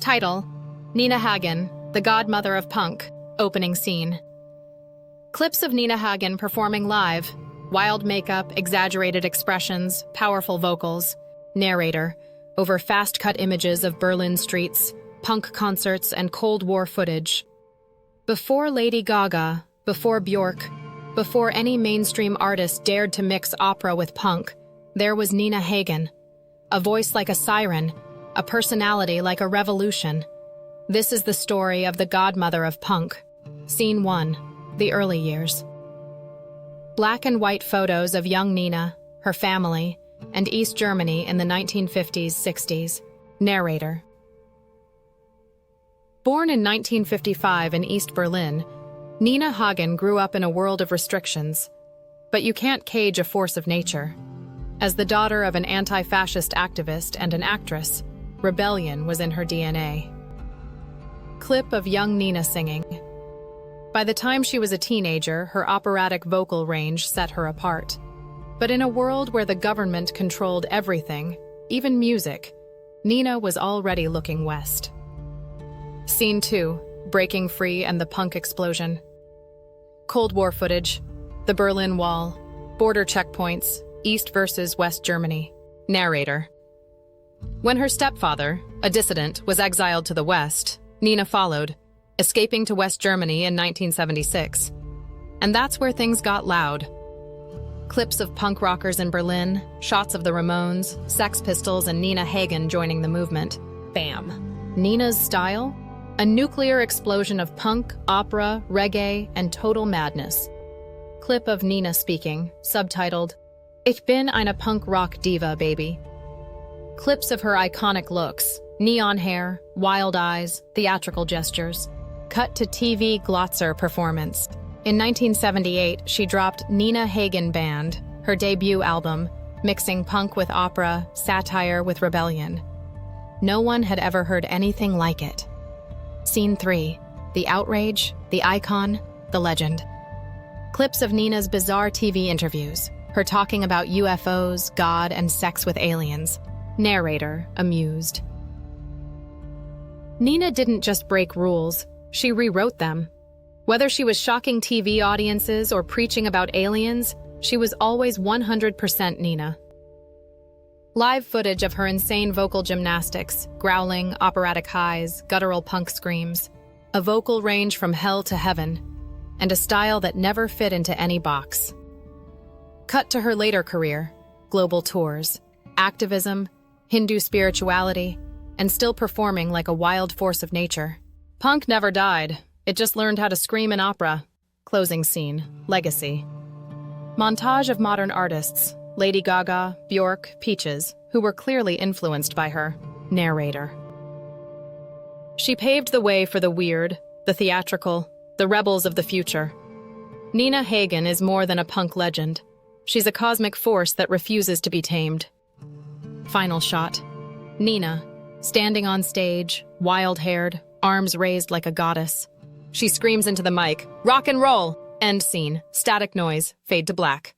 Title: Nina Hagen, the godmother of punk. Opening scene. Clips of Nina Hagen performing live. Wild makeup, exaggerated expressions, powerful vocals. Narrator: over fast-cut images of Berlin streets, punk concerts, and Cold War footage. Before Lady Gaga, before Bjork, before any mainstream artist dared to mix opera with punk, there was Nina Hagen. A voice like a siren, a personality like a revolution. This is the story of the godmother of punk. Scene 1. The early years. Black and white photos of young Nina, her family, and East Germany in the 1950s-60s. Narrator. Born in 1955 in East Berlin, Nina Hagen grew up in a world of restrictions. But you can't cage a force of nature. As the daughter of an anti-fascist activist and an actress, rebellion was in her DNA. Clip of young Nina singing. By the time she was a teenager, her operatic vocal range set her apart. But in a world where the government controlled everything, even music, Nina was already looking west. Scene 2. Breaking free and the punk explosion. Cold War footage. The Berlin Wall. Border checkpoints. East versus West Germany. Narrator. When her stepfather, a dissident, was exiled to the West, Nina followed, escaping to West Germany in 1976. And that's where things got loud. Clips of punk rockers in Berlin, shots of the Ramones, Sex Pistols, and Nina Hagen joining the movement. Bam. Nina's style? A nuclear explosion of punk, opera, reggae, and total madness. Clip of Nina speaking, subtitled, Ich bin eine Punk-Rock Diva, baby. Clips of her iconic looks, neon hair, wild eyes, theatrical gestures. Cut to TV Glotzer performance. In 1978, she dropped Nina Hagen Band, her debut album, mixing punk with opera, satire with rebellion. No one had ever heard anything like it. Scene 3. The outrage, the icon, the legend. Clips of Nina's bizarre TV interviews, her talking about UFOs, God, and sex with aliens. Narrator, amused. Nina didn't just break rules, she rewrote them. Whether she was shocking TV audiences or preaching about aliens, she was always 100% Nina. Live footage of her insane vocal gymnastics, growling, operatic highs, guttural punk screams, a vocal range from hell to heaven, and a style that never fit into any box. Cut to her later career, global tours, activism, Hindu spirituality, and still performing like a wild force of nature. Punk never died, it just learned how to scream in opera. Closing scene, legacy. Montage of modern artists, Lady Gaga, Bjork, Peaches, who were clearly influenced by her. Narrator. She paved the way for the weird, the theatrical, the rebels of the future. Nina Hagen is more than a punk legend. She's a cosmic force that refuses to be tamed. Final shot. Nina, standing on stage, wild-haired, arms raised like a goddess. She screams into the mic, "Rock and roll!" End scene, static noise, fade to black.